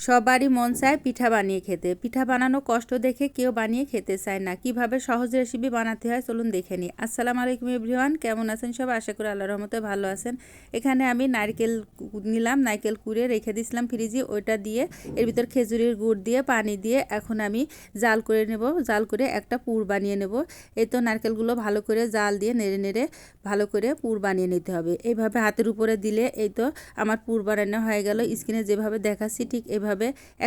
সবারই মন চায় পিঠা বানিয়ে খেতে। পিঠা বানানো কষ্ট দেখে কেউ বানিয়ে খেতে চায় না। কিভাবে সহজ রেসিপি বানাতে হয় চলুন দেখে নিই। আসসালামু আলাইকুম এভরিওয়ান, কেমন আছেন সবাই? আশা করি আল্লাহর রহমতে ভালো আছেন। এখানে আমি নারকেল নিলাম, নারকেল কুড়ে রেখে দিয়েছিলাম ফ্রিজে। ওইটা দিয়ে এর ভিতর খেজুরের গুড় দিয়ে পানি দিয়ে এখন আমি জাল করে নেব। জাল করে একটা পুর বানিয়ে নেব। এই তো নারকেলগুলো ভালো করে জাল দিয়ে নেড়ে নেড়ে ভালো করে পুর বানিয়ে নিতে হবে। এইভাবে হাতের উপরে দিলে এই তো আমার পুর বানানো হয়ে গেল। স্ক্রিনে যেভাবে দেখাচ্ছি ঠিক এভাবে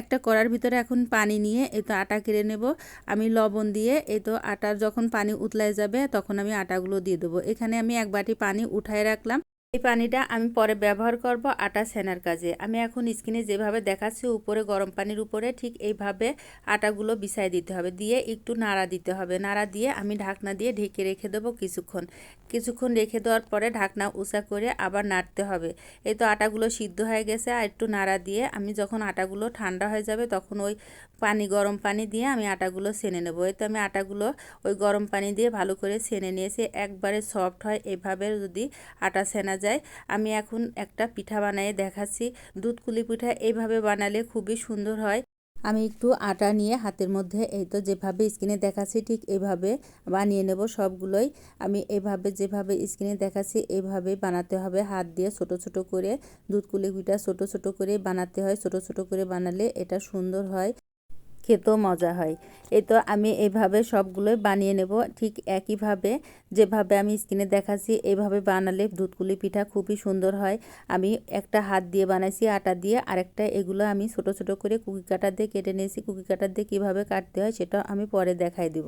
একটা কড়ার ভিতরে এখন পানি নিয়ে এই তো আটা কেড়ে নেব। আমি লবণ দিয়ে এই তো আটার যখন পানি উতলায় যাবে তখন আমি আটাগুলো দিয়ে দেবো। এখানে আমি এক বাটি পানি উঠায় রাখলাম। এই পানিটা আমি পরে ব্যবহার করব আটা সেনার কাজে। আমি এখন স্ক্রিনে যেভাবে দেখাচ্ছি উপরে গরম পানির উপরে ঠিক এইভাবে আটাগুলো বিছাই দিতে হবে, দিয়ে একটু নাড়া দিতে হবে। নাড়া দিয়ে আমি ঢাকনা দিয়ে ঢেকে রেখে দেবো কিছুক্ষণ রেখে দেওয়ার পরে ঢাকনা উঁচা করে আবার নাড়তে হবে। এই তো আটাগুলো সিদ্ধ হয়ে গেছে। আর একটু নাড়া দিয়ে আমি যখন আটাগুলো ঠান্ডা হয়ে যাবে তখন ওই গরম পানি দিয়ে আমি আটাগুলো ছেনে নেবো। এই তো আমি আটাগুলো ওই গরম পানি দিয়ে ভালো করে ছেনে নিয়েছি। একবারে সফট হয় এভাবে যদি আটা ছেনা যায়। আমি এখন একটা পিঠা বানিয়ে দেখাচ্ছি। দুধকুলি পিঠা এইভাবে বানালে খুবই সুন্দর হয়। আমি একটু আটা নিয়ে হাতের মধ্যে এই তো যেভাবে স্ক্রিনে দেখাচ্ছি ঠিক এইভাবে বানিয়ে নেব সবগুলোই। আমি যেভাবে স্ক্রিনে দেখাচ্ছি এইভাবে বানাতে হবে। হাত দিয়ে ছোট ছোট করে দুধকুলি পিঠা ছোট ছোট করে বানাতে হয়। ছোট ছোট করে বানালে এটা সুন্দর হয়, খেতেও মজা হয়। এই তো আমি এইভাবে সবগুলোই বানিয়ে নেব ঠিক একইভাবে যেভাবে আমি স্ক্রিনে দেখাচ্ছি। এইভাবে বানালে দুধকুলি পিঠা খুবই সুন্দর হয়। আমি একটা হাত দিয়ে বানাইছি আটা দিয়ে, আরেকটা এগুলো আমি ছোট ছোট করে কুকি কাটার দিয়ে কেটে নিয়েছি। কুকি কাটার দিয়ে কীভাবে কাটতে হয় সেটা আমি পরে দেখাই দিব।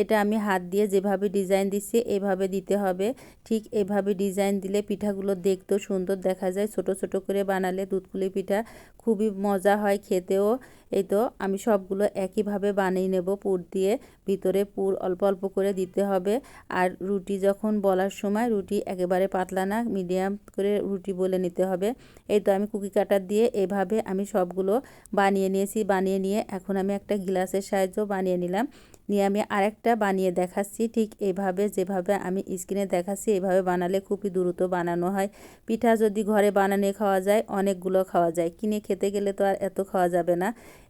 এটা আমি হাত দিয়ে যেভাবে ডিজাইন দিচ্ছি এভাবে দিতে হবে। ঠিক এভাবে ডিজাইন দিলে পিঠাগুলো দেখতেও সুন্দর দেখা যায়। ছোট ছোট করে বানালে দুধকুলি পিঠা খুবই মজা হয় খেতেও। এই তো আমি সবগুলো একইভাবে বানিয়ে নেব পুর দিয়ে। ভিতরে পুর অল্প অল্প করে দিতে হবে। আর রুটি যখন বলার সময় রুটি একেবারে পাতলা না, মিডিয়াম করে রুটি বলে নিতে হবে। এই তো আমি কুকি কাটার দিয়ে এভাবে আমি সবগুলো বানিয়ে নিয়েছি। বানিয়ে নিয়ে এখন আমি একটা গ্লাসের সাহায্য বানিয়ে নিলাম। নিয়ে আমি আরেকটা বানিয়ে দেখাচ্ছি ঠিক এইভাবে যেভাবে আমি স্ক্রিনে দেখাচ্ছি। এইভাবে বানালে খুবই দ্রুত বানানো হয়। পিঠা যদি ঘরে বানানো খাওয়া যায় অনেকগুলো খাওয়া যায়, কিনে খেতে গেলে তো আর এত খাওয়া যাবে না।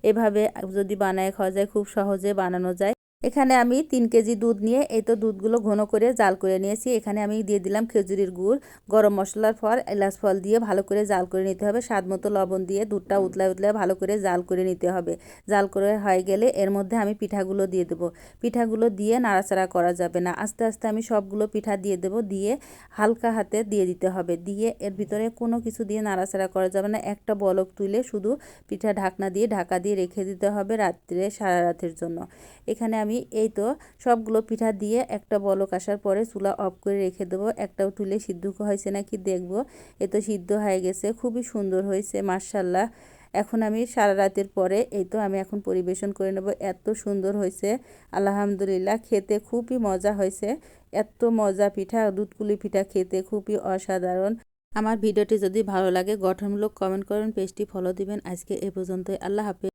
এভাবে যদি বানায় খাওয়া যায় খুব সহজে বানানো যায়। এখানে আমি 3 কেজি দুধ নিয়ে এই তো দুধগুলো ঘন করে জাল করে নিয়েছি। এখানে আমি দিয়ে দিলাম খেজুরের গুড়, গরম মশলার ফল, এলাচ ফল দিয়ে ভালো করে জাল করে নিতে হবে। স্বাদ মতো লবণ দিয়ে দুধটা উতলায় উতলায় ভালো করে জাল করে নিতে হবে। জাল করে হয়ে গেলে এর মধ্যে আমি পিঠাগুলো দিয়ে দেবো। পিঠাগুলো দিয়ে নাড়াচাড়া করা যাবে না, আস্তে আস্তে আমি সবগুলো পিঠা দিয়ে দেবো। দিয়ে হালকা হাতে দিয়ে দিতে হবে। দিয়ে এর ভিতরে কোনো কিছু দিয়ে নাড়াচাড়া করা যাবে না। একটা বলক তুলে শুধু পিঠা ঢাকনা দিয়ে ঢাকা দিয়ে রেখে দিতে হবে রাত্রে, সারা রাতের জন্য। এখানে আমি এই তো সবগুলো পিঠা দিয়ে একটা বলক আসার পরে চুলা অফ করে রেখে দেবো। একটাও তুলে সিদ্ধ হয়েছে নাকি দেখবো। এ তো সিদ্ধ হয়ে গেছে, খুবই সুন্দর হয়েছে মাশাআল্লাহ। এখন আমি সারা রাতের পরে এই তো আমি এখন পরিবেশন করে নেব। এত সুন্দর হয়েছে আলহামদুলিল্লাহ, খেতে খুবই মজা হয়েছে। এত মজা পিঠা, দুধকুলি পিঠা খেতে খুবই অসাধারণ। আমার ভিডিওটি যদি ভালো লাগে গঠনমূলক কমেন্ট করুন, পেজটি ফলো দিবেন। আজকে এ পর্যন্তই, আল্লাহ হাফেজ।